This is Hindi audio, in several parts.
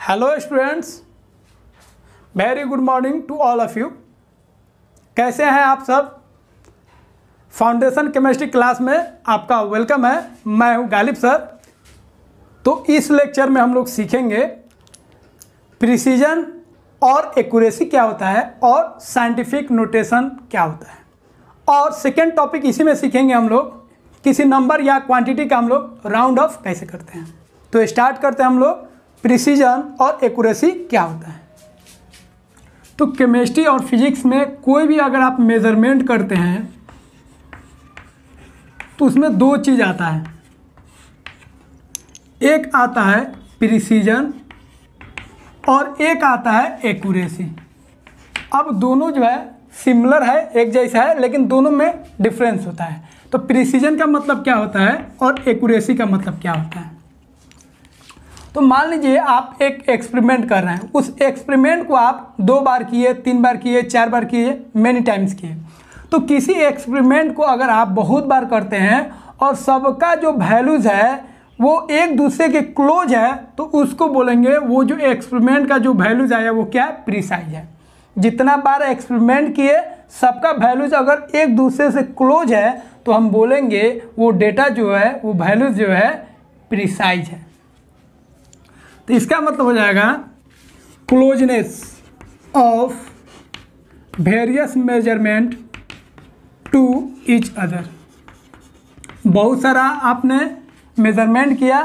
Hello students, very good morning to all of you. कैसे हैं आप सब? फाउंडेशन केमिस्ट्री क्लास में आपका वेलकम है। मैं हूं गालिब सर। तो इस लेक्चर में हम लोग सीखेंगे प्रिसीजन और एक्यूरेसी क्या होता है और साइंटिफिक नोटेशन क्या होता है। और सेकेंड टॉपिक इसी में सीखेंगे हम लोग किसी नंबर या क्वांटिटी का हम लोग राउंड ऑफ कैसे करते हैं। तो स्टार्ट करते हैं हम लोग प्रिसीजन और एक्यूरेसी क्या होता है। तो केमिस्ट्री और फिजिक्स में कोई भी अगर आप मेजरमेंट करते हैं तो उसमें दो चीज़ आता है, एक आता है प्रिसीजन और एक आता है एक्यूरेसी। अब दोनों जो है सिमिलर है, एक जैसा है, लेकिन दोनों में डिफरेंस होता है। तो प्रिसीजन का मतलब क्या होता है और एक्यूरेसी का मतलब क्या होता है। तो मान लीजिए आप एक एक्सपेरिमेंट कर रहे हैं, उस एक्सपेरिमेंट को आप 2 बार किए, 3 बार किए, 4 बार किए, मैनी टाइम्स किए। तो किसी एक्सपेरिमेंट को अगर आप बहुत बार करते हैं और सबका जो वैल्यूज़ है वो एक दूसरे के क्लोज है, तो उसको बोलेंगे वो जो एक्सपेरिमेंट का जो वैल्यूज़ आया वो क्या है, प्रिसाइज है। जितना बार एक्सपेरिमेंट किए सबका वैल्यूज़ अगर एक दूसरे से क्लोज है तो हम बोलेंगे वो डेटा जो है, वो वैल्यूज़ जो है प्रिसाइज है। तो इसका मतलब हो जाएगा closeness of various measurement to each other. बहुत सारा आपने मेजरमेंट किया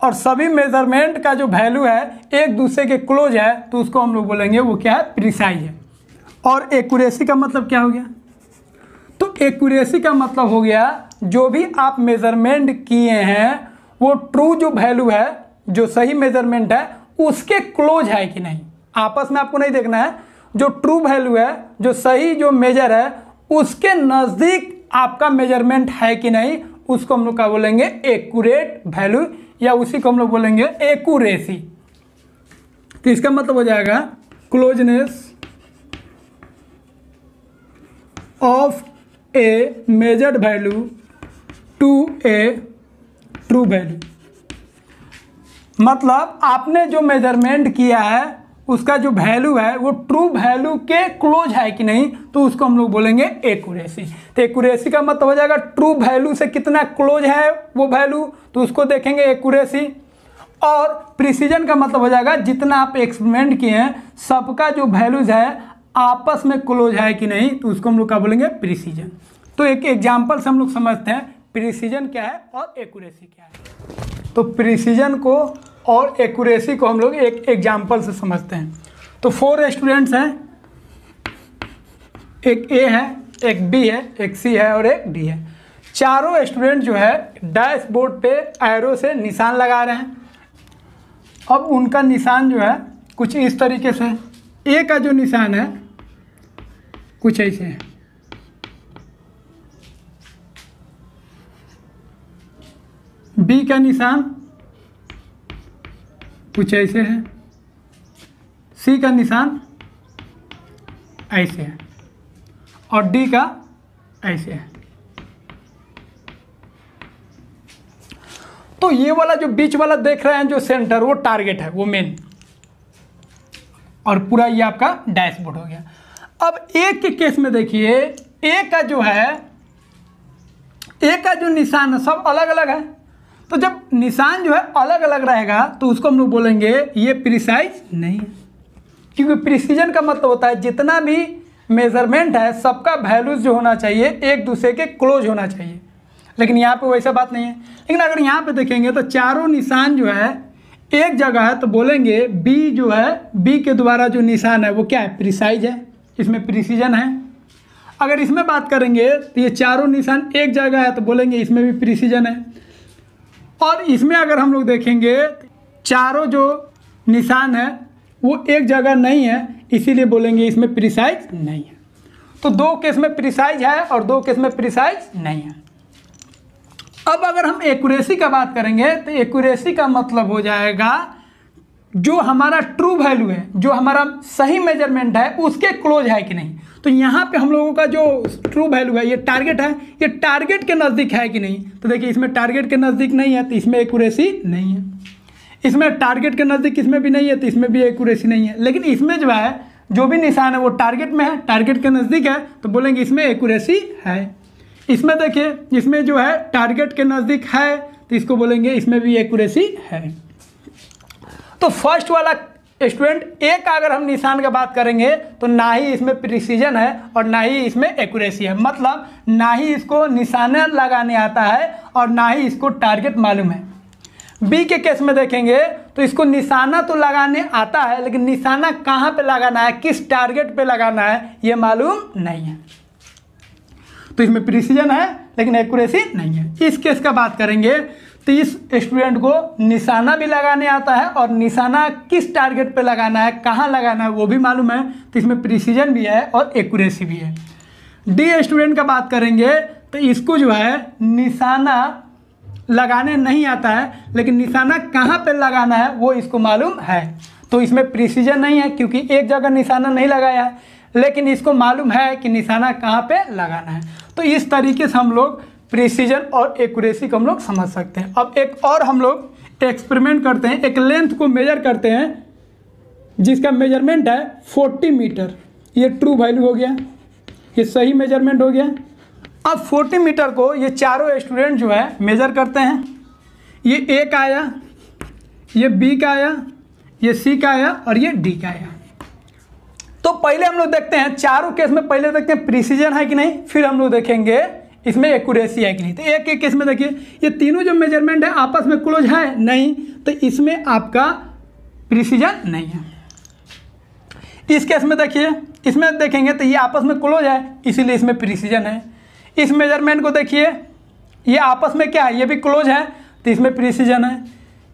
और सभी मेजरमेंट का जो वैल्यू है एक दूसरे के क्लोज है, तो उसको हम लोग बोलेंगे वो क्या है, प्रिसाइज है। और एक्यूरेसी का मतलब क्या हो गया? तो एक्यूरेसी का मतलब हो गया जो भी आप मेजरमेंट किए हैं वो ट्रू जो वैल्यू है, जो सही मेजरमेंट है, उसके क्लोज है कि नहीं। आपस में आपको नहीं देखना है, जो ट्रू वैल्यू है, जो सही जो मेजर है, उसके नज़दीक आपका मेजरमेंट है कि नहीं, उसको हम लोग क्या बोलेंगे, एक्यूरेट वैल्यू, या उसी को हम लोग बोलेंगे एक्यूरेसी। तो इसका मतलब हो जाएगा closeness of a measured value to a true value. मतलब आपने जो मेजरमेंट किया है उसका जो वैल्यू है वो ट्रू वैल्यू के क्लोज है कि नहीं, तो उसको हम लोग बोलेंगे एक्यूरेसी। तो एक्यूरेसी का मतलब हो जाएगा ट्रू वैल्यू से कितना क्लोज है वो वैल्यू, तो उसको देखेंगे एक्यूरेसी। और प्रिसीजन का मतलब हो जाएगा जितना आप एक्सपेरिमेंट किए हैं सबका जो वैल्यूज है आपस में क्लोज है कि नहीं, तो उसको हम लोग क्या बोलेंगे, प्रिसीजन। तो एक एग्जाम्पल से हम लोग समझते हैं प्रिसीजन क्या है और एक्यूरेसी क्या है। तो प्रिसीजन को और एक्यूरेसी को हम लोग एक एग्जाम्पल से समझते हैं। तो 4 स्टूडेंट्स हैं, एक ए है, एक बी है, एक सी है और एक डी है। चारों स्टूडेंट जो है डैशबोर्ड पे एरो से निशान लगा रहे हैं। अब उनका निशान जो है कुछ इस तरीके से, ए का जो निशान है कुछ ऐसे है, बी का निशान कुछ ऐसे है, सी का निशान ऐसे है और डी का ऐसे है। तो ये वाला जो बीच वाला देख रहे हैं जो सेंटर, वो टारगेट है, वो मेन, और पूरा ये आपका डैशबोर्ड हो गया। अब एक के केस में देखिए, ए का जो है, ए का जो निशान है सब अलग अलग है। तो जब निशान जो है अलग अलग रहेगा तो उसको हम लोग बोलेंगे ये प्रिसाइज नहीं है, क्योंकि प्रिसीजन का मतलब होता है जितना भी मेजरमेंट है सबका वैल्यूज जो होना चाहिए एक दूसरे के क्लोज होना चाहिए। लेकिन यहाँ पे वैसा बात नहीं है। लेकिन अगर यहाँ पे देखेंगे तो चारों निशान जो है एक जगह है, तो बोलेंगे बी जो है, बी के द्वारा जो निशान है वो क्या है, प्रिसाइज है, इसमें प्रिसीजन है। अगर इसमें बात करेंगे तो ये चारों निशान एक जगह है, तो बोलेंगे इसमें भी प्रिसीजन है। और इसमें अगर हम लोग देखेंगे चारों जो निशान है वो एक जगह नहीं है, इसीलिए बोलेंगे इसमें प्रिसाइज नहीं है। तो 2 केस में प्रिसाइज है और 2 केस में प्रिसाइज नहीं है। अब अगर हम एक्यूरेसी का बात करेंगे तो एक्यूरेसी का मतलब हो जाएगा जो हमारा ट्रू वैल्यू है, जो हमारा सही मेजरमेंट है, उसके क्लोज है कि नहीं। तो यहाँ पे हम लोगों का जो ट्रू वैल्यू है, ये टारगेट है, ये टारगेट के नज़दीक है कि नहीं। तो देखिए इसमें टारगेट के नज़दीक नहीं है, तो इसमें एक्यूरेसी नहीं है। इसमें टारगेट के नज़दीक इसमें भी नहीं है तो इसमें भी एक्यूरेसी नहीं है। लेकिन इसमें जो है जो भी निशान है वो टारगेट में है, टारगेट के नज़दीक है तो बोलेंगे इसमें एक्यूरेसी है। इसमें देखिए इसमें जो है टारगेट के नज़दीक है तो इसको बोलेंगे इसमें भी एक्यूरेसी है। तो फर्स्ट वाला स्टूडेंट ए का अगर हम निशान का बात करेंगे तो ना ही इसमें प्रिसीजन है और ना ही इसमें एक्यूरेसी है, मतलब ना ही इसको निशाना लगाने आता है और ना ही इसको टारगेट मालूम है। बी के केस में देखेंगे तो इसको निशाना तो लगाने आता है लेकिन निशाना कहाँ पे लगाना है, किस टारगेट पे लगाना है ये मालूम नहीं है। तो इसमें प्रिसीजन है लेकिन एक्यूरेसी नहीं है। इस केस का बात करेंगे तो इस स्टूडेंट को निशाना भी लगाने आता है और निशाना किस टारगेट पे लगाना है, कहाँ लगाना है वो भी मालूम है, तो इसमें प्रिसीजन भी है और एक्यूरेसी भी है। डी स्टूडेंट का बात करेंगे तो इसको जो है निशाना लगाने नहीं आता है लेकिन निशाना कहाँ पे लगाना है वो इसको मालूम है, तो इसमें प्रिसीजन नहीं है क्योंकि एक जगह निशाना नहीं लगाया है, लेकिन इसको मालूम है कि निशाना कहाँ पे लगाना है। तो इस तरीके से हम लोग प्रिसीजन और एक्यूरेसी को हम लोग समझ सकते हैं। अब एक और हम लोग एक्सपेरिमेंट करते हैं, एक लेंथ को मेजर करते हैं जिसका मेजरमेंट है 40 मीटर। ये ट्रू वैल्यू हो गया, ये सही मेजरमेंट हो गया। अब 40 मीटर को ये चारों स्टूडेंट जो है मेजर करते हैं। ये ए का आया, ये बी का आया, ये सी का आया और ये डी का आया। तो पहले हम लोग देखते हैं चारों केस में, पहले देखते हैं प्रिसीजन है कि नहीं, फिर हम लोग देखेंगे इसमें एक्यूरेसी है कि नहीं। तो एक एक केस में देखिए ये तीनों जो मेजरमेंट है आपस में क्लोज है नहीं, तो इसमें आपका प्रिसीजन नहीं है। इस केस में देखिए, इसमें देखेंगे तो ये आपस में क्लोज है इसीलिए इसमें प्रिसीजन है। इस मेजरमेंट को देखिए ये आपस में क्या है, ये भी क्लोज है तो इसमें प्रिसीजन है।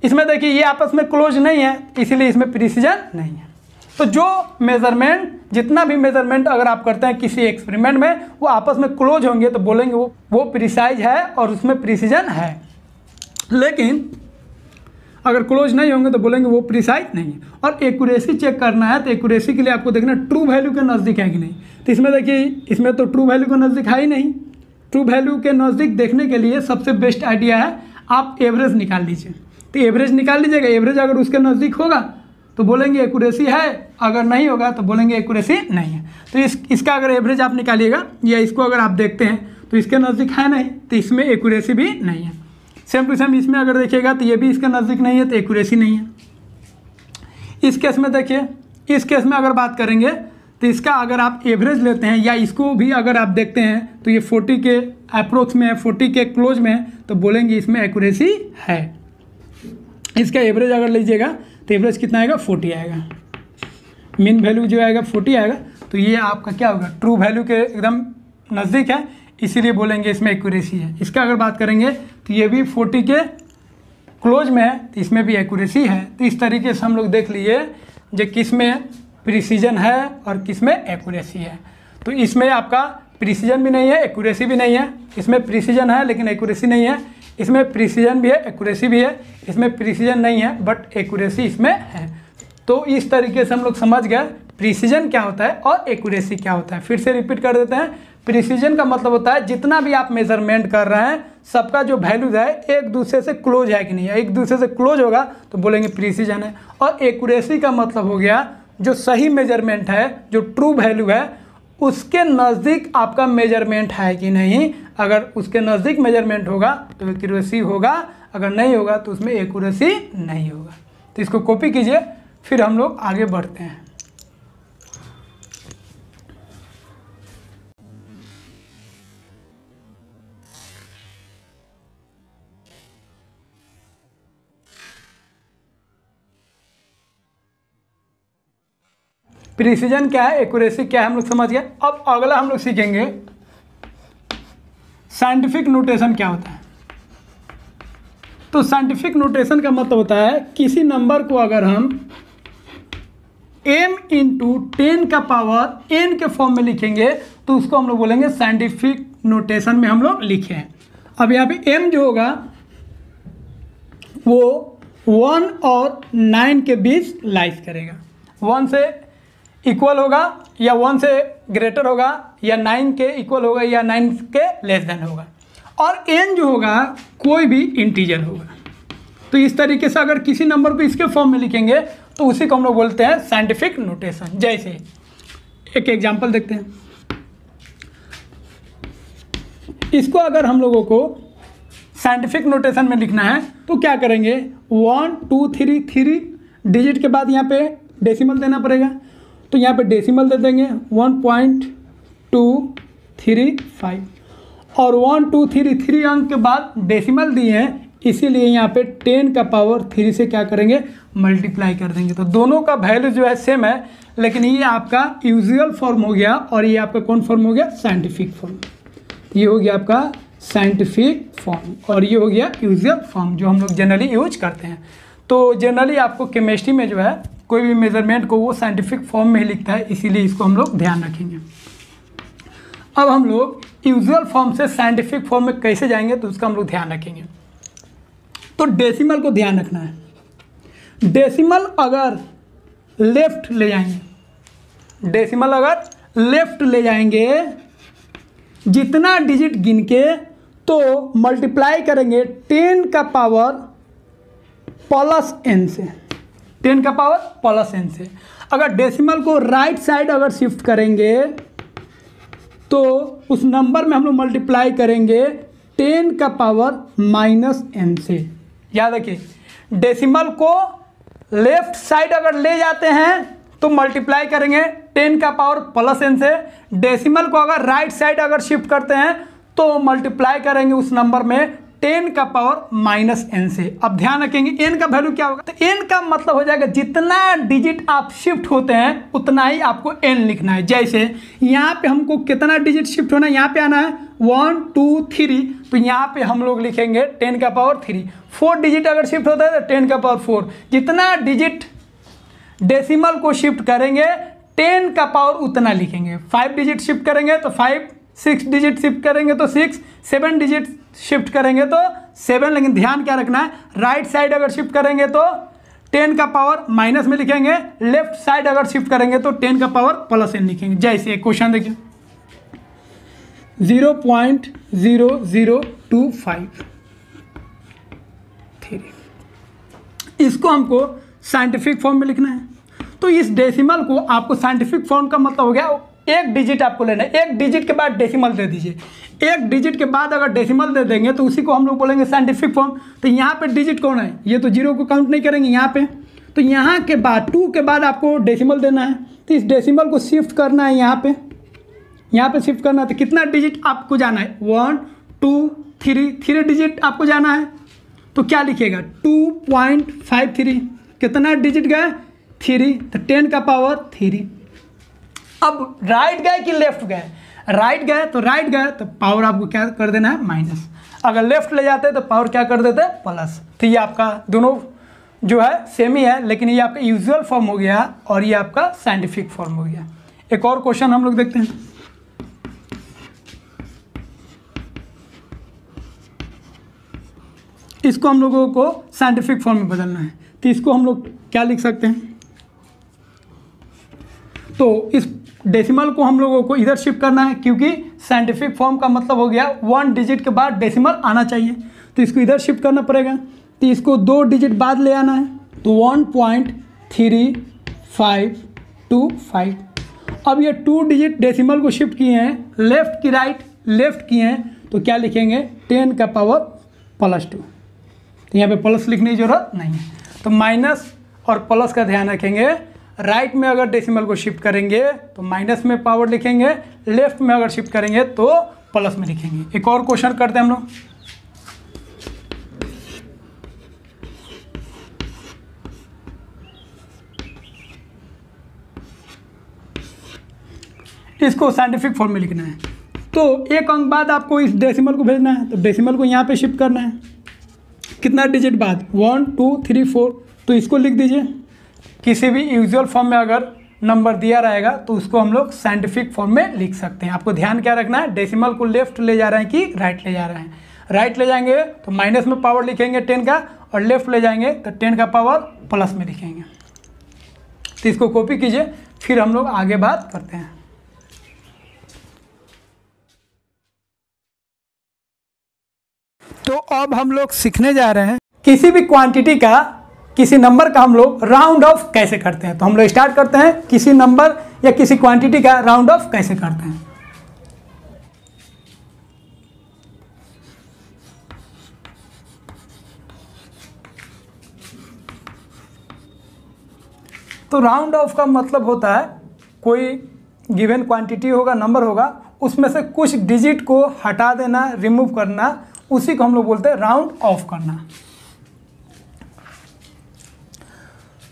इसमें देखिए ये आपस में क्लोज नहीं है इसीलिए इसमें प्रिसीजन नहीं है। तो जो मेजरमेंट, जितना भी मेजरमेंट अगर आप करते हैं किसी एक्सपेरिमेंट में वो आपस में क्लोज होंगे तो बोलेंगे वो प्रिसाइज है और उसमें प्रिसीजन है। लेकिन अगर क्लोज नहीं होंगे तो बोलेंगे वो प्रिसाइज नहीं है। और एक्यूरेसी चेक करना है तो एक्यूरेसी के लिए आपको देखना ट्रू वैल्यू के नज़दीक है कि नहीं। तो इसमें देखिए इसमें तो ट्रू वैल्यू के नज़दीक है ही नहीं। ट्रू वैल्यू के नज़दीक देखने के लिए सबसे बेस्ट आइडिया है आप एवरेज निकाल लीजिए। तो एवरेज निकाल लीजिएगा, एवरेज अगर उसके नज़दीक होगा तो बोलेंगे एक्यूरेसी है, अगर नहीं होगा तो बोलेंगे एक्यूरेसी नहीं है। तो इसका अगर एवरेज आप निकालिएगा या इसको अगर आप देखते हैं तो इसके नज़दीक है नहीं तो इसमें एक्यूरेसी भी नहीं है। सेम टू सेम इसमें अगर देखिएगा तो ये भी इसके नज़दीक नहीं है तो एक्यूरेसी नहीं है। इस केस में देखिए, इस केस में अगर बात करेंगे तो इसका अगर आप एवरेज लेते हैं या इसको भी अगर आप देखते हैं तो ये 40 के अप्रोक्स में है, 40 के क्लोज में है तो बोलेंगे इसमें एक्यूरेसी है। इसका एवरेज अगर लीजिएगा तो एवरेज कितना आएगा, 40 आएगा। मीन वैल्यू जो आएगा 40 आएगा तो ये आपका क्या होगा, ट्रू वैल्यू के एकदम नज़दीक है इसीलिए बोलेंगे इसमें एक्यूरेसी है। इसका अगर बात करेंगे तो ये भी 40 के क्लोज में है तो इसमें भी एक्यूरेसी है। तो इस तरीके से हम लोग देख लिए जो किस में प्रिसीजन है और किस में एक्यूरेसी है। तो इसमें आपका प्रिसीजन भी नहीं है, एक्यूरेसी भी नहीं है। इसमें प्रिसीजन है लेकिन एक्यूरेसी नहीं है। इसमें प्रिसीजन भी है, एक्यूरेसी भी है। इसमें प्रिसीजन नहीं है बट एक्यूरेसी इसमें है। तो इस तरीके से हम लोग समझ गए प्रिसीजन क्या होता है और एक्यूरेसी क्या होता है। फिर से रिपीट कर देते हैं। प्रिसीजन का मतलब होता है जितना भी आप मेजरमेंट कर रहे हैं सबका जो वैल्यूज है एक दूसरे से क्लोज है कि नहीं है। एक दूसरे से क्लोज होगा तो बोलेंगे प्रिसीजन है। और एक्यूरेसी का मतलब हो गया जो सही मेजरमेंट है, जो ट्रू वैल्यू है उसके नज़दीक आपका मेजरमेंट है कि नहीं। अगर उसके नज़दीक मेजरमेंट होगा तो एक्यूरेसी होगा, अगर नहीं होगा तो उसमें एक्यूरेसी नहीं होगा। तो इसको कॉपी कीजिए, फिर हम लोग आगे बढ़ते हैं। प्रिसीजन क्या है, एक्यूरेसी क्या है हम लोग समझ गए। अब अगला हम लोग सीखेंगे साइंटिफिक नोटेशन क्या होता है। तो साइंटिफिक नोटेशन का मतलब होता है किसी नंबर को अगर हम m इंटू 10 का पावर n के फॉर्म में लिखेंगे तो उसको हम लोग बोलेंगे साइंटिफिक नोटेशन में हम लोग लिखे हैं। अब यहाँ पे m जो होगा वो 1 और 9 के बीच लाइज करेगा। 1 से इक्वल होगा या 1 से ग्रेटर होगा या 9 के इक्वल होगा या 9 के लेस देन होगा। और n जो होगा कोई भी इंटीजर होगा। तो इस तरीके से अगर किसी नंबर को इसके फॉर्म में लिखेंगे तो उसी को हम लोग बोलते हैं साइंटिफिक नोटेशन। जैसे एक एग्जांपल देखते हैं, इसको अगर हम लोगों को साइंटिफिक नोटेशन में लिखना है तो क्या करेंगे, 1 2 3 3 डिजिट के बाद यहाँ पे डेसिमल देना पड़ेगा, तो यहाँ पे डेसिमल दे देंगे 1.235 और 1 2 3 3 अंक के बाद डेसिमल दिए हैं, इसीलिए यहाँ पे 10 का पावर 3 से क्या करेंगे, मल्टीप्लाई कर देंगे। तो दोनों का वैल्यू जो है सेम है, लेकिन ये आपका यूजुअल फॉर्म हो गया और ये आपका कौन फॉर्म हो गया, साइंटिफिक फॉर्म। ये हो गया आपका साइंटिफिक फॉर्म और ये हो गया यूजुअल फॉर्म जो हम लोग जनरली यूज करते हैं। तो जनरली आपको केमिस्ट्री में जो है कोई भी मेजरमेंट को वो साइंटिफिक फॉर्म में ही लिखता है, इसीलिए इसको हम लोग ध्यान रखेंगे। अब हम लोग यूजुअल फॉर्म से साइंटिफिक फॉर्म में कैसे जाएंगे तो उसका हम लोग ध्यान रखेंगे। तो डेसिमल को ध्यान रखना है, डेसिमल अगर लेफ्ट ले जाएंगे, डेसिमल अगर लेफ्ट ले जाएंगे, जितना डिजिट गिन के तो मल्टीप्लाई करेंगे 10 का पावर प्लस n से, 10 का पावर प्लस n से। अगर डेसिमल को राइट साइड अगर शिफ्ट करेंगे तो उस नंबर में हम लोग मल्टीप्लाई करेंगे 10 का पावर माइनस n से। याद रखिए, डेसिमल को लेफ्ट साइड अगर ले जाते हैं तो मल्टीप्लाई करेंगे 10 का पावर प्लस n से, डेसिमल को अगर राइट साइड अगर शिफ्ट करते हैं तो मल्टीप्लाई करेंगे उस नंबर में 10 का पावर माइनस n से। अब ध्यान रखेंगे n का वैल्यू क्या होगा, तो n का मतलब हो जाएगा जितना डिजिट आप शिफ्ट होते हैं उतना ही आपको n लिखना है। जैसे यहाँ पे हमको कितना डिजिट शिफ्ट होना है, यहाँ पे आना है 1 2 3, तो यहाँ पे हम लोग लिखेंगे 10 का पावर 3। 4 डिजिट अगर शिफ्ट होता है तो 10 का पावर 4। जितना डिजिट डेसिमल को शिफ्ट करेंगे 10 का पावर उतना लिखेंगे। 5 डिजिट शिफ्ट करेंगे तो 5, 6 डिजिट शिफ्ट करेंगे तो 6, 7 डिजिट शिफ्ट करेंगे तो 7। लेकिन ध्यान क्या रखना है, राइट साइड अगर शिफ्ट करेंगे तो 10 का पावर माइनस में लिखेंगे, लेफ्ट साइड अगर शिफ्ट करेंगे तो 10 का पावर प्लस n लिखेंगे। जैसे क्वेश्चन देखिए 0.00253, इसको हमको साइंटिफिक फॉर्म में लिखना है। तो इस डेसिमल को आपको साइंटिफिक फॉर्म का मतलब हो गया एक डिजिट आपको लेना है, एक डिजिट के बाद डेसिमल दे दीजिए। एक डिजिट के बाद अगर डेसिमल दे देंगे तो उसी को हम लोग बोलेंगे साइंटिफिक फॉर्म। तो यहाँ पे डिजिट कौन है, ये तो 0 को काउंट नहीं करेंगे यहाँ पे, तो यहाँ के बाद 2 के बाद आपको डेसिमल देना है, तो इस डेसिमल को शिफ्ट करना है यहाँ पे शिफ्ट करना है। तो कितना डिजिट आपको जाना है, 1 2 3 डिजिट आपको जाना है। तो क्या लिखिएगा 2.53, कितना डिजिट गए 3, तो 10 का पावर 3। अब राइट गए कि लेफ्ट गए, राइट गए तो राइट गए तो पावर आपको क्या कर देना है, माइनस। अगर लेफ्ट ले जाते तो पावर क्या कर देते, प्लस। तो ये आपका दोनों जो है सेम ही है, लेकिन ये आपका यूजुअल फॉर्म हो गया और ये आपका साइंटिफिक फॉर्म हो गया। एक और क्वेश्चन हम लोग देखते हैं। इसको हम लोगों को साइंटिफिक फॉर्म में बदलना है, तो इसको हम लोग क्या लिख सकते हैं, तो इस डेसिमल को हम लोगों को इधर शिफ्ट करना है, क्योंकि साइंटिफिक फॉर्म का मतलब हो गया 1 डिजिट के बाद डेसिमल आना चाहिए, तो इसको इधर शिफ्ट करना पड़ेगा। तो इसको 2 डिजिट बाद ले आना है, तो 1.3525। अब ये 2 डिजिट डेसिमल को शिफ्ट किए हैं लेफ्ट की राइट, लेफ्ट किए हैं, तो क्या लिखेंगे 10 का पावर +2। तो यहाँ पे प्लस लिखने की जरूरत नहीं है, तो माइनस और प्लस का ध्यान रखेंगे। राइट में अगर डेसिमल को शिफ्ट करेंगे तो माइनस में पावर लिखेंगे, लेफ्ट में अगर शिफ्ट करेंगे तो प्लस में लिखेंगे। एक और क्वेश्चन करते हैं हम लोग। इसको साइंटिफिक फॉर्म में लिखना है, तो एक अंक बाद आपको इस डेसिमल को भेजना है, तो डेसिमल को यहाँ पे शिफ्ट करना है। कितना डिजिट बाद, 1 2 3 4, तो इसको लिख दीजिए। किसी भी यूजुअल फॉर्म में अगर नंबर दिया रहेगा तो उसको हम लोग साइंटिफिक फॉर्म में लिख सकते हैं। आपको ध्यान क्या रखना है, डेसिमल को लेफ्ट ले जा रहे हैं कि राइट ले जा रहे हैं। राइट ले जाएंगे तो माइनस में पावर लिखेंगे 10 का, और लेफ्ट ले जाएंगे तो 10 का पावर प्लस में लिखेंगे। तो इसको कॉपी कीजिए, फिर हम लोग आगे बात करते हैं। तो अब हम लोग सीखने जा रहे हैं किसी भी क्वांटिटी का, किसी नंबर का हम लोग राउंड ऑफ कैसे करते हैं। तो हम लोग स्टार्ट करते हैं, किसी नंबर या किसी क्वांटिटी का राउंड ऑफ कैसे करते हैं। तो राउंड ऑफ का मतलब होता है कोई गिवन क्वांटिटी होगा, नंबर होगा, उसमें से कुछ डिजिट को हटा देना, रिमूव करना, उसी को हम लोग बोलते हैं राउंड ऑफ करना।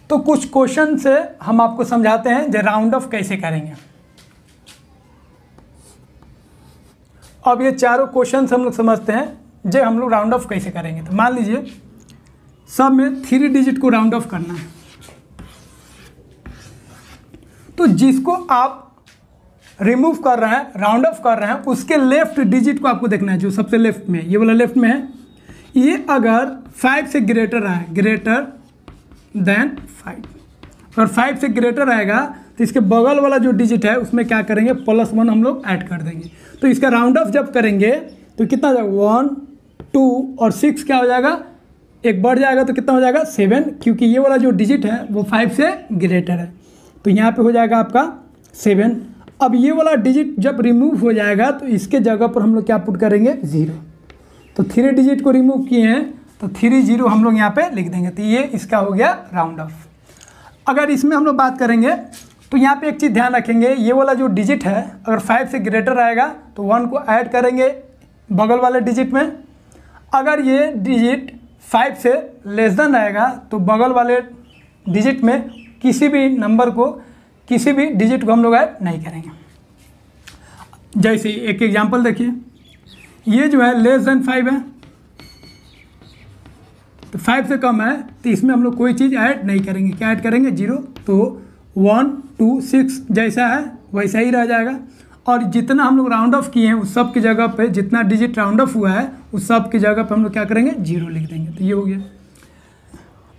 तो कुछ क्वेश्चन से हम आपको समझाते हैं जो राउंड ऑफ कैसे करेंगे। अब ये चारों क्वेश्चन हम लोग समझते हैं जो हम लोग राउंड ऑफ कैसे करेंगे। तो मान लीजिए सब में 3 डिजिट को राउंड ऑफ करना है, तो जिसको आप रिमूव कर रहे हैं, राउंड ऑफ कर रहे हैं, उसके लेफ्ट डिजिट को आपको देखना है, जो सबसे लेफ्ट में, ये वाला लेफ्ट में है। ये अगर 5 से ग्रेटर आए, ग्रेटर देन 5, अगर 5 से ग्रेटर आएगा तो इसके बगल वाला जो डिजिट है उसमें क्या करेंगे, +1 हम लोग ऐड कर देंगे। तो इसका राउंड ऑफ जब करेंगे तो कितना हो जाएगा, 1, 2 और 6 क्या हो जाएगा, एक बढ़ जाएगा तो कितना हो जाएगा 7, क्योंकि ये वाला जो डिजिट है वो 5 से ग्रेटर है। तो यहाँ पे हो जाएगा आपका 7। अब ये वाला डिजिट जब रिमूव हो जाएगा तो इसके जगह पर हम लोग क्या पुट करेंगे, 0। तो 3 डिजिट को रिमूव किए हैं तो 3 0 हम लोग यहाँ पे लिख देंगे। तो ये इसका हो गया राउंड ऑफ। अगर इसमें हम लोग बात करेंगे तो यहाँ पे एक चीज़ ध्यान रखेंगे, ये वाला जो डिजिट है अगर 5 से ग्रेटर आएगा तो 1 को ऐड करेंगे बगल वाले डिजिट में। अगर ये डिजिट 5 से लेस देन आएगा तो बगल वाले डिजिट में किसी भी नंबर को, किसी भी डिजिट को हम लोग ऐड नहीं करेंगे। जैसे एक एग्जांपल देखिए, ये जो है लेस देन 5 है, तो 5 से कम है तो इसमें हम लोग कोई चीज़ ऐड नहीं करेंगे। क्या ऐड करेंगे, 0। तो 1, 2, 6 जैसा है वैसा ही रह जाएगा। और जितना हम लोग राउंड ऑफ किए हैं उस सब की जगह पे, जितना डिजिट राउंड ऑफ हुआ है उस सब की जगह पे हम लोग क्या करेंगे, 0 लिख देंगे। तो ये हो गया।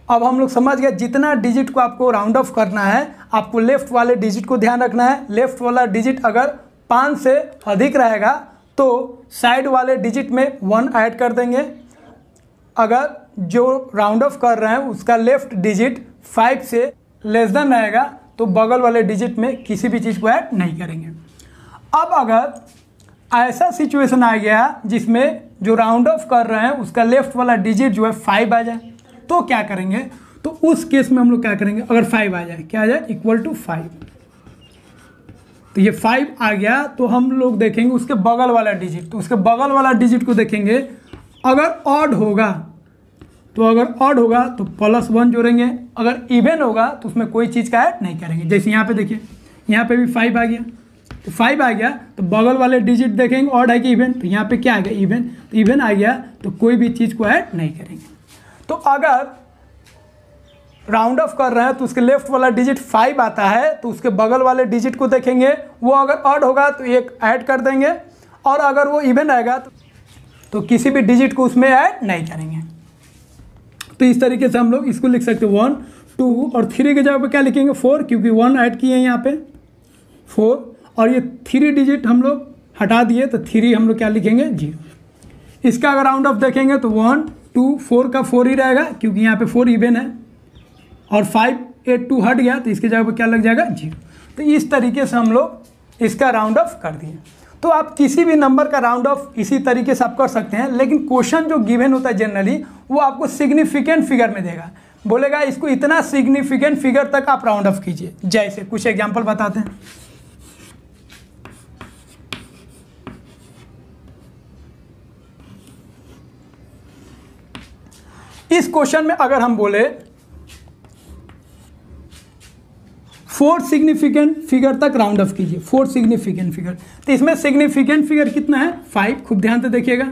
अब हम लोग समझ गए जितना डिजिट को आपको राउंड ऑफ करना है, आपको लेफ्ट वाले डिजिट को ध्यान रखना है। लेफ्ट वाला डिजिट अगर 5 से अधिक रहेगा तो साइड वाले डिजिट में 1 ऐड कर देंगे। अगर जो राउंड ऑफ कर रहे हैं उसका लेफ्ट डिजिट 5 से लेस देन रहेगा तो बगल वाले डिजिट में किसी भी चीज़ को ऐड नहीं करेंगे। अब अगर ऐसा सिचुएशन आ गया जिसमें जो राउंड ऑफ कर रहे हैं उसका लेफ्ट वाला डिजिट जो है 5 आ जाए, तो क्या करेंगे, तो उस केस में हम लोग क्या करेंगे, अगर 5 आ जाए, क्या आ जाए, =5, तो ये 5 आ गया तो हम लोग देखेंगे उसके बगल वाला डिजिट। तो उसके बगल वाला डिजिट को देखेंगे, अगर ऑड होगा तो +1 जोड़ेंगे, अगर इवन होगा तो उसमें कोई चीज़ का ऐड नहीं करेंगे। जैसे यहाँ पे देखिए, यहाँ पे भी 5 आ गया, तो 5 आ गया तो बगल वाले डिजिट देखेंगे ऑड है कि इवन, तो यहाँ पे क्या आ गया, इवन। तो इवन आ गया तो कोई भी चीज़ को ऐड नहीं करेंगे। तो अगर राउंड ऑफ कर रहे हैं तो उसके लेफ्ट वाला डिजिट 5 आता है तो उसके बगल वाले डिजिट को देखेंगे, वो अगर ऑड होगा तो 1 ऐड कर देंगे, और अगर वो इवन आएगा तो किसी भी डिजिट को उसमें ऐड नहीं करेंगे। तो इस तरीके से हम लोग इसको लिख सकते हैं 1, 2 और 3 के जगह पे क्या लिखेंगे, 4, क्योंकि 1 ऐड किए हैं यहाँ पे 4, और ये 3 डिजिट हम लोग हटा दिए तो 3 हम लोग क्या लिखेंगे, 0। इसका अगर राउंड ऑफ देखेंगे तो 1, 2, 4 का 4 ही रहेगा क्योंकि यहाँ पे 4 इवन है, और 5, 8, 2 हट गया तो इसके जगह पे क्या लग जाएगा, 0। तो इस तरीके से हम लोग इसका राउंड ऑफ कर दिए। तो आप किसी भी नंबर का राउंड ऑफ इसी तरीके से आप कर सकते हैं, लेकिन क्वेश्चन जो गिवन होता है जनरली वो आपको सिग्निफिकेंट फिगर में देगा, बोलेगा इसको इतना सिग्निफिकेंट फिगर तक आप राउंड ऑफ कीजिए। जैसे कुछ एग्जाम्पल बताते हैं। इस क्वेश्चन में अगर हम बोले 4 सिग्निफिकेंट फिगर तक राउंड ऑफ कीजिए, 4 सिग्निफिकेंट फिगर, तो इसमें सिग्निफिकेंट फिगर कितना है, 5, खूब ध्यान से देखिएगा।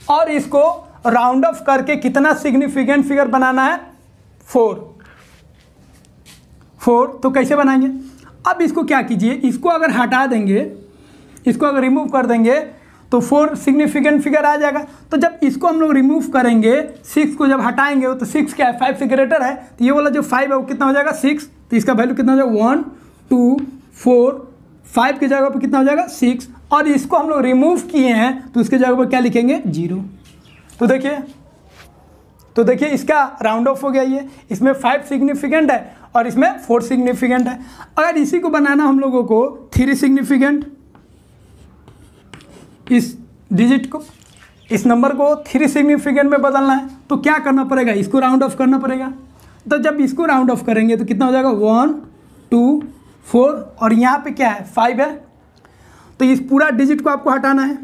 और इसको राउंड ऑफ करके कितना सिग्निफिकेंट फिगर बनाना है, 4। तो कैसे बनाएंगे, अब इसको क्या कीजिए, इसको अगर हटा देंगे, इसको अगर रिमूव कर देंगे तो 4 सिग्निफिकेंट फिगर आ जाएगा। तो जब इसको हम लोग रिमूव करेंगे, 6 को जब हटाएंगे तो 6 क्या है, 5 से ग्रेटर है, तो ये वाला जो 5 है वो कितना हो जाएगा, 6। तो इसका वैल्यू कितना हो जाएगा, 1, 2, 4, 5 की जगह पर कितना हो जाएगा, 6। और इसको हम लोग रिमूव किए हैं तो उसके जगह पर क्या लिखेंगे, 0। तो देखिए तो देखिए इसका राउंड ऑफ हो गया ये, इसमें 5 सिग्निफिकेंट है और इसमें 4 सिग्निफिकेंट है। अगर इसी को बनाना हम लोगों को 3 सिग्निफिकेंट, इस डिजिट को, इस नंबर को 3 सिग्निफिकेंट में बदलना है तो क्या करना पड़ेगा, इसको राउंड ऑफ करना पड़ेगा। तो जब इसको राउंड ऑफ करेंगे तो कितना हो जाएगा 1 2 4 और यहाँ पे क्या है 5 है, तो इस पूरा डिजिट को आपको हटाना है,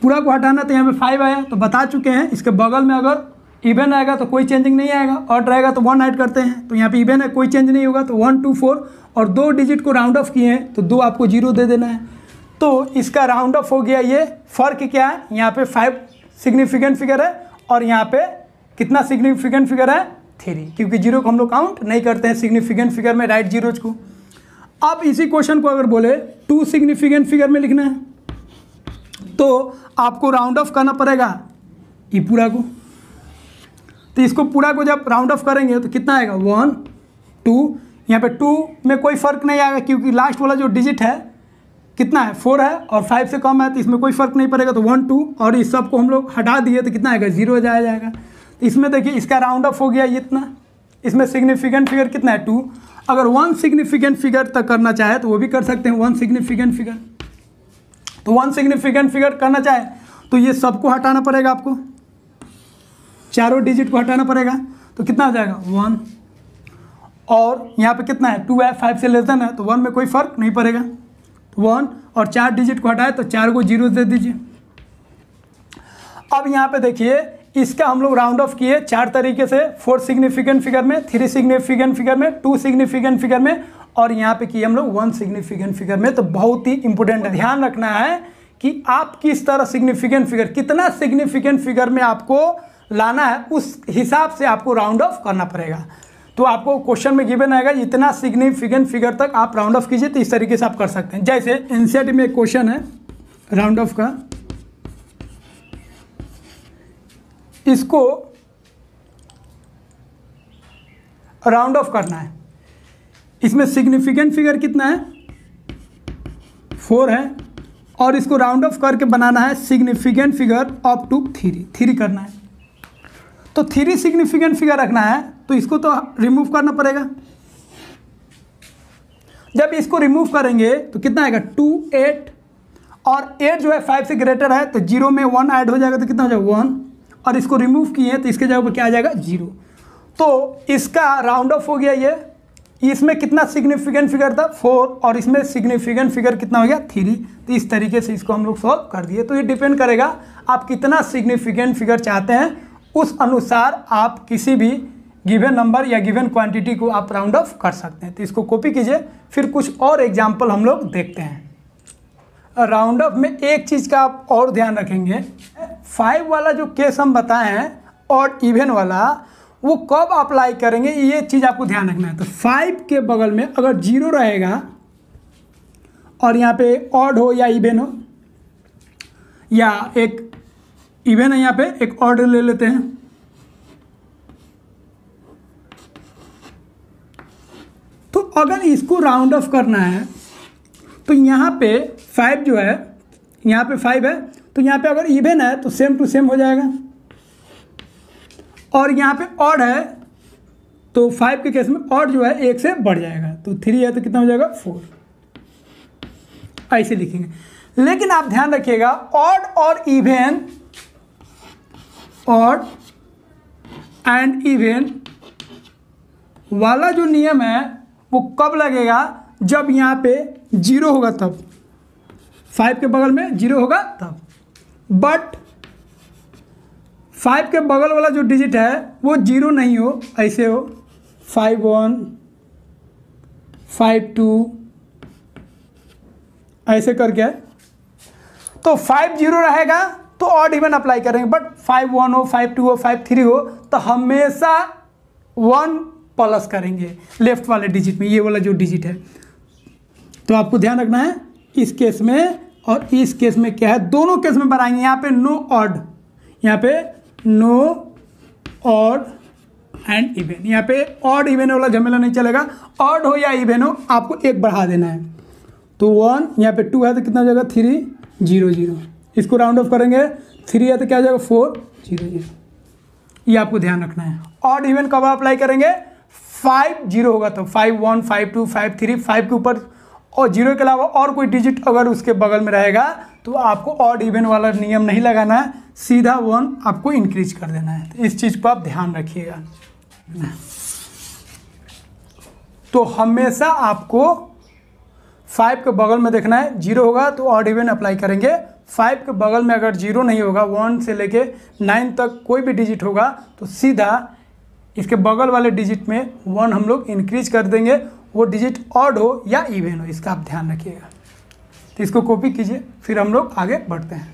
पूरा को हटाना। तो यहाँ पे 5 आया तो बता चुके हैं, इसके बगल में अगर इवन आएगा तो कोई चेंजिंग नहीं आएगा, ऑड रहेगा तो 1 ऐड करते हैं, तो यहाँ पे इवन है कोई चेंज नहीं होगा, तो 1 2 4 और 2 डिजिट को राउंड ऑफ किए हैं तो 2 आपको 0 दे देना है। तो इसका राउंड ऑफ हो गया ये। फ़र्क क्या है, यहाँ पे 5 सिग्निफिकेंट फिगर है और यहाँ पे कितना सिग्निफिकेंट फिगर है 3, क्योंकि 0 को हम लोग काउंट नहीं करते हैं सिग्निफिकेंट फिगर में, राइट जीरोज को। अब इसी क्वेश्चन को अगर बोले 2 सिग्निफिकेंट फिगर में लिखना है तो आपको राउंड ऑफ करना पड़ेगा ये पूरा को। तो इसको पूरा को जब राउंड ऑफ करेंगे तो कितना आएगा 1 2, यहाँ पे 2 में कोई फ़र्क नहीं आएगा क्योंकि लास्ट वाला जो डिजिट है कितना है 4 है और 5 से कम है, तो इसमें कोई फ़र्क नहीं पड़ेगा। तो 1 2 और इस सब को हम लोग हटा दिए तो कितना आएगा 0 जाएगा। तो इसमें देखिए इसका राउंड ऑफ हो गया इतना, इसमें सिग्निफिकेंट फिगर कितना है 2। अगर 1 सिग्निफिकेंट फिगर तक करना चाहे तो वो भी कर सकते हैं 1 सिग्निफिकेंट फिगर। तो 1 सिग्निफिकेंट फिगर करना चाहे तो ये सबको हटाना पड़ेगा, आपको चारों डिजिट को हटाना पड़ेगा। तो कितना आ जाएगा 1 और यहाँ पे कितना है 2 है, 5 से लेस देन है तो 1 में कोई फ़र्क नहीं पड़ेगा। 1 और 4 डिजिट को हटाए तो 4 को 0 दे दीजिए। अब यहाँ पे देखिए इसका हम लोग राउंड ऑफ किए 4 तरीके से, 4 सिग्निफिकेंट फिगर में, 3 सिग्निफिकेंट फिगर में, 2 सिग्निफिकेंट फिगर में और यहाँ पे किए हम लोग 1 सिग्निफिकेंट फिगर में। तो बहुत ही इंपॉर्टेंट है, ध्यान रखना है कि आप किस तरह सिग्निफिकेंट फिगर, कितना सिग्निफिकेंट फिगर में आपको लाना है, उस हिसाब से आपको राउंड ऑफ करना पड़ेगा। तो आपको क्वेश्चन में गिवन आएगा इतना सिग्निफिकेंट फिगर तक आप राउंड ऑफ कीजिए, तो इस तरीके से आप कर सकते हैं। जैसे एनसीईआरटी में एक क्वेश्चन है राउंड ऑफ का, इसको राउंड ऑफ करना है। इसमें सिग्निफिकेंट फिगर कितना है 4 है और इसको राउंड ऑफ करके बनाना है सिग्निफिकेंट फिगर अप टू 3 करना है। तो 3 सिग्निफिकेंट फिगर रखना है तो इसको तो रिमूव करना पड़ेगा। जब इसको रिमूव करेंगे तो कितना आएगा 2 8 और 8 जो है 5 से ग्रेटर है तो 0 में 1 ऐड हो जाएगा तो कितना हो जाएगा 1 और इसको रिमूव किए तो इसके जगह पर क्या आ जाएगा 0। तो इसका राउंड ऑफ हो गया ये। इसमें कितना सिग्निफिकेंट फिगर था 4 और इसमें सिग्निफिकेंट फिगर कितना हो गया 3। तो इस तरीके से इसको हम लोग सॉल्व कर दिए। तो ये डिपेंड करेगा आप कितना सिग्निफिकेंट फिगर चाहते हैं, उस अनुसार आप किसी भी गिवन नंबर या गिवन क्वांटिटी को आप राउंड ऑफ कर सकते हैं। तो इसको कॉपी कीजिए, फिर कुछ और एग्जाम्पल हम लोग देखते हैं। राउंड ऑफ में एक चीज़ का आप और ध्यान रखेंगे, 5 वाला जो केस हम बताए हैं और इवन वाला, वो कब अप्लाई करेंगे ये चीज़ आपको ध्यान रखना है। तो 5 के बगल में अगर 0 रहेगा और यहाँ पे ऑड हो या इवन हो, या एक इवन है यहाँ पे एक ऑड ले लेते हैं, तो अगर इसको राउंड ऑफ करना है तो यहाँ पे 5 जो है, यहाँ पे 5 है तो यहाँ पे अगर इवन है तो सेम टू सेम हो जाएगा और यहाँ पे ऑड है तो 5 के केस में ऑड जो है 1 से बढ़ जाएगा। तो 3 है तो कितना हो जाएगा 4, ऐसे लिखेंगे। लेकिन आप ध्यान रखिएगा ऑड और इवन, ऑड एंड इवन वाला जो नियम है वो कब लगेगा, जब यहाँ पे 0 होगा तब, 5 के बगल में 0 होगा तब। बट 5 के बगल वाला जो डिजिट है वो 0 नहीं हो, ऐसे हो 5 1 5 2 ऐसे करके, तो 5 0 रहेगा तो ऑड इवन अप्लाई करेंगे। बट 5 1 हो, 5 2 हो, 5 3 हो तो हमेशा 1 प्लस करेंगे लेफ्ट वाले डिजिट में, ये वाला जो डिजिट है। तो आपको ध्यान रखना है इस केस में और इस केस में क्या है, दोनों केस में बनाएंगे। यहाँ पे नो ऑड, यहाँ पे नो ऑड एंड इवन, यहाँ पे ऑड इवन वाला झमेला नहीं चलेगा। ऑड हो या इवन हो आपको 1 बढ़ा देना है। तो 1, यहाँ पे 2 है तो कितना हो जाएगा 3 0 0, इसको राउंड ऑफ करेंगे 3 है तो क्या हो जाएगा 4 0 ये आपको ध्यान रखना है। ऑड इवन कब अप्लाई करेंगे, 5 0 होगा तो 5 1 5 2 5 3 5 के ऊपर और 0 के अलावा और कोई डिजिट अगर उसके बगल में रहेगा तो आपको ऑड इवन वाला नियम नहीं लगाना है, सीधा 1 आपको इंक्रीज कर देना है। तो इस चीज़ को आप ध्यान रखिएगा। तो हमेशा आपको 5 के बगल में देखना है, 0 होगा तो ऑड इवन अप्लाई करेंगे, 5 के बगल में अगर 0 नहीं होगा, 1 से लेके 9 तक कोई भी डिजिट होगा तो सीधा इसके बगल वाले डिजिट में 1 हम लोग इंक्रीज कर देंगे, वो डिजिट ऑड हो या इवन हो, इसका आप ध्यान रखिएगा। तो इसको कॉपी कीजिए, फिर हम लोग आगे बढ़ते हैं।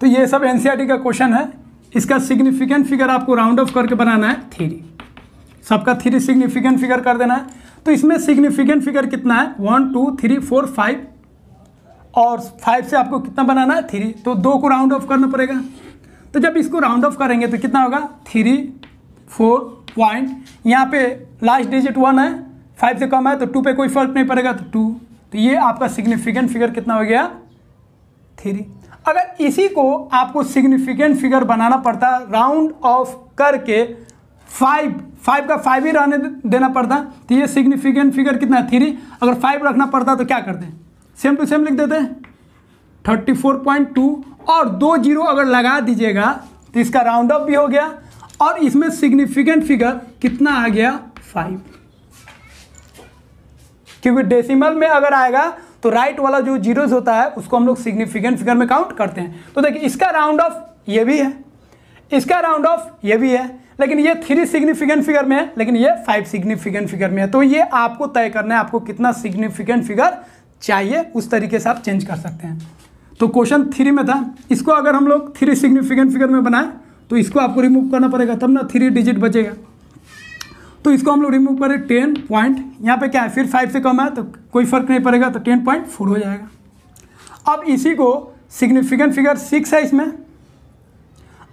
तो ये सब एनसीईआरटी का क्वेश्चन है। इसका सिग्निफिकेंट फिगर आपको राउंड ऑफ करके बनाना है 3, सबका 3 सिग्निफिकेंट फिगर कर देना है। तो इसमें सिग्निफिकेंट फिगर कितना है, 1 2 3 4 5 और 5 से आपको कितना बनाना है 3, तो 2 को राउंड ऑफ करना पड़ेगा। तो जब इसको राउंड ऑफ करेंगे तो कितना होगा 3 4 पॉइंट, यहाँ पे लास्ट डिजिट 1 है, 5 से कम है तो 2 पे कोई फर्क नहीं पड़ेगा तो 2, तो ये आपका सिग्निफिकेंट फिगर कितना हो गया 3। अगर इसी को आपको सिग्निफिकेंट फिगर बनाना पड़ता राउंड ऑफ करके 5 का 5 ही रहने देना पड़ता, तो ये सिग्निफिकेंट फिगर कितना 3, अगर 5 रखना पड़ता तो क्या करते हैं, सेम टू सेम लिख देते हैं 34.2 और 2 0 अगर लगा दीजिएगा तो इसका राउंड ऑफ भी हो गया और इसमें सिग्निफिकेंट फिगर कितना आ गया 5, क्योंकि डेसिमल में अगर आएगा तो राइट वाला जो जीरोस होता है उसको हम लोग सिग्निफिकेंट फिगर में काउंट करते हैं। तो देखिए इसका राउंड ऑफ ये भी है, इसका राउंड ऑफ ये भी है, लेकिन ये 3 सिग्निफिकेंट फिगर में है, लेकिन ये 5 सिग्निफिकेंट फिगर में है। तो ये आपको तय करना है आपको कितना सिग्निफिकेंट फिगर चाहिए, उस तरीके से आप चेंज कर सकते हैं। तो क्वेश्चन 3 में था, इसको अगर हम लोग 3 सिग्निफिकेंट फिगर में बनाए तो इसको आपको रिमूव करना पड़ेगा, तब ना 3 डिजिट बचेगा। तो इसको हम लोग रिमूव करें 10 पॉइंट, यहाँ पे क्या है फिर 5 से कम है तो कोई फर्क नहीं पड़ेगा, तो 10.4 हो जाएगा। अब इसी को सिग्निफिकेंट फिगर 6 है इसमें,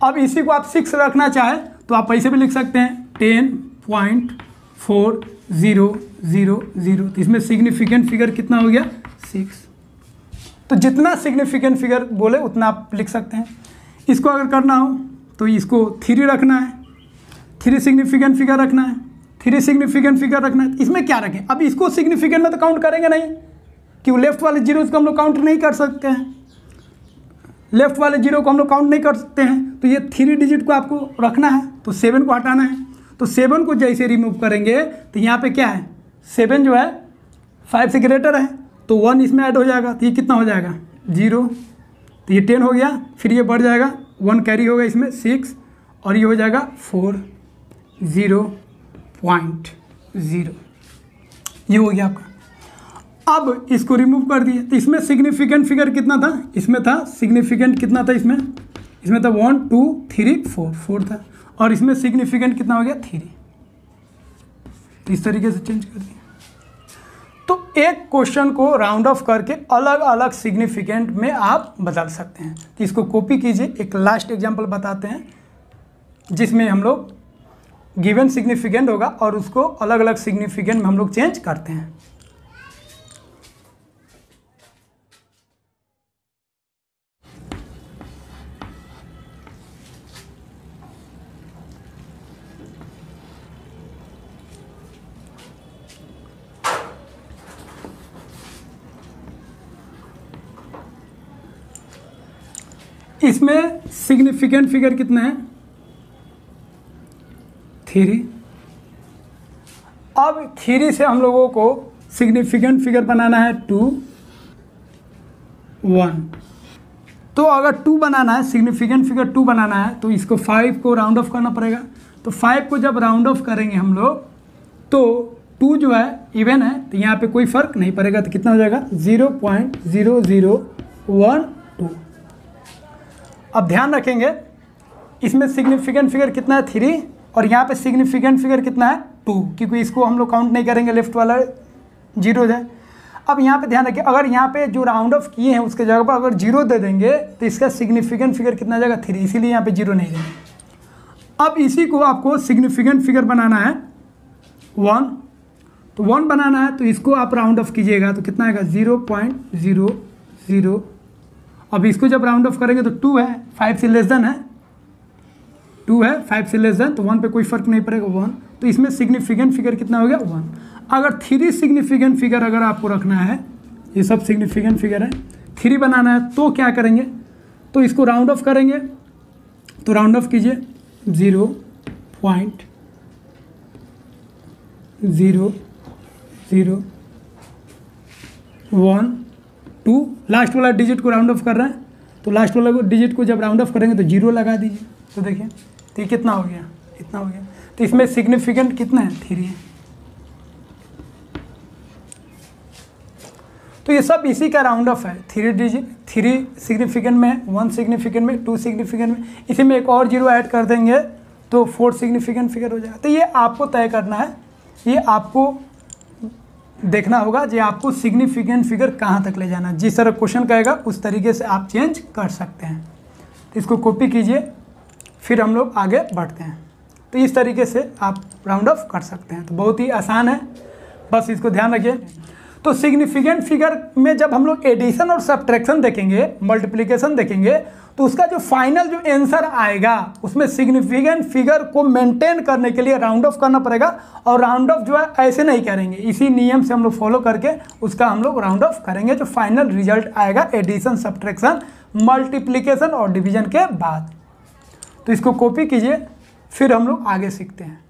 अब इसी को आप 6 रखना चाहे तो आप ऐसे भी लिख सकते हैं 10.4000, तो इसमें सिग्निफिकेंट फिगर कितना हो गया 6। तो जितना सिग्निफिकेंट फिगर बोले उतना आप लिख सकते हैं। इसको अगर करना हो तो इसको 3 रखना है, 3 सिग्निफिकेंट फिगर रखना है, 3 सिग्निफिकेंट फिगर रखना है। इसमें क्या रखें, अब इसको सिग्निफिकेंट में तो काउंट करेंगे नहीं, क्योंकि लेफ्ट वाले जीरो को हम लोग काउंट नहीं कर सकते हैं, लेफ्ट वाले जीरो को हम लोग काउंट नहीं कर सकते हैं। तो ये 3 डिजिट को आपको रखना है, तो 7 को हटाना है। तो 7 को जैसे रिमूव करेंगे तो यहाँ पे क्या है 7 जो है 5 से ग्रेटर है, तो 1 इसमें ऐड हो जाएगा, तो ये कितना हो जाएगा 0, तो ये 10 हो गया, फिर ये बढ़ जाएगा 1 कैरी होगा इसमें 6 और ये हो जाएगा 4.0, ये हो गया आपका। अब इसको रिमूव कर दिए तो इसमें सिग्निफिकेंट फिगर कितना था, इसमें था सिग्निफिकेंट कितना था, इसमें था 1 2 3 4 था, और इसमें सिग्निफिकेंट कितना हो गया 3, तो इस तरीके से चेंज कर दिया। तो एक क्वेश्चन को राउंड ऑफ करके अलग अलग सिग्निफिकेंट में आप बदल सकते हैं। तो इसको कॉपी कीजिए, एक लास्ट एग्जांपल बताते हैं जिसमें हम लोग गिवन सिग्निफिकेंट होगा और उसको अलग अलग सिग्निफिकेंट में हम लोग चेंज करते हैं। इसमें सिग्निफिकेंट फिगर कितना है 3। अब 3 से हम लोगों को सिग्निफिकेंट फिगर बनाना है 2 1। तो अगर 2 बनाना है, सिग्निफिकेंट फिगर 2 बनाना है तो इसको 5 को राउंड ऑफ करना पड़ेगा। तो 5 को जब राउंड ऑफ करेंगे हम लोग तो 2 जो है इवन है, तो यहाँ पे कोई फर्क नहीं पड़ेगा, तो कितना हो जाएगा 0.0012। अब ध्यान रखेंगे इसमें सिग्निफिकेंट फिगर कितना है 3 और यहाँ पे सिग्निफिकेंट फिगर कितना है 2, क्योंकि इसको हम लोग काउंट नहीं करेंगे, लेफ्ट वाला 0 है। अब यहाँ पे ध्यान रखिए, अगर यहाँ पे जो राउंड ऑफ किए हैं उसके जगह पर अगर 0 दे देंगे तो इसका सिग्निफिकेंट फिगर कितना जाएगा 3, इसीलिए यहाँ पे 0 नहीं देंगे। अब इसी को आपको सिग्निफिकेंट फिगर बनाना है 1 तो 1 बनाना है तो इसको आप राउंड ऑफ कीजिएगा तो कितना आएगा 0.00। अब इसको जब राउंड ऑफ करेंगे तो 2 है, 5 से लेस देन है, 2 है, 5 से लेस देन, तो 1 पे कोई फर्क नहीं पड़ेगा 1। तो इसमें सिग्निफिकेंट फिगर कितना हो गया 1। अगर 3 सिग्निफिकेंट फिगर अगर आपको रखना है, ये सब सिग्निफिकेंट फिगर है, 3 बनाना है तो क्या करेंगे, तो इसको राउंड ऑफ करेंगे तो राउंड ऑफ कीजिए 0.0012, लास्ट वाला डिजिट को राउंड ऑफ कर रहे हैं तो लास्ट वाला डिजिट को जब राउंड ऑफ करेंगे तो 0 लगा दीजिए। तो देखिए तो ये कितना हो गया, इतना हो गया। तो इसमें सिग्निफिकेंट कितना है 3 है। तो ये सब इसी का राउंड ऑफ है, 3 डिजिट, 3 सिग्निफिकेंट में, 1 सिग्निफिकेंट में, 2 सिग्निफिकेंट में, इसी में एक और 0 ऐड कर देंगे तो 4 सिग्निफिकेंट फिगर हो जाएगा। तो ये आपको तय करना है, ये आपको देखना होगा, ये आपको सिग्निफिकेंट फिगर कहाँ तक ले जाना है। जिस तरह क्वेश्चन कहेगा उस तरीके से आप चेंज कर सकते हैं। तो इसको कॉपी कीजिए, फिर हम लोग आगे बढ़ते हैं। तो इस तरीके से आप राउंड ऑफ कर सकते हैं। तो बहुत ही आसान है, बस इसको ध्यान रखिए। तो सिग्निफिकेंट फिगर में जब हम लोग एडिशन और सब्ट्रैक्शन देखेंगे, मल्टीप्लिकेशन देखेंगे, तो उसका जो फाइनल जो आंसर आएगा उसमें सिग्निफिकेंट फिगर को मेंटेन करने के लिए राउंड ऑफ करना पड़ेगा। और राउंड ऑफ जो है ऐसे नहीं करेंगे, इसी नियम से हम लोग फॉलो करके उसका हम लोग राउंड ऑफ करेंगे, जो फाइनल रिजल्ट आएगा एडिशन, सब्ट्रैक्शन, मल्टीप्लिकेशन और डिवीजन के बाद। तो इसको कॉपी कीजिए, फिर हम लोग आगे सीखते हैं।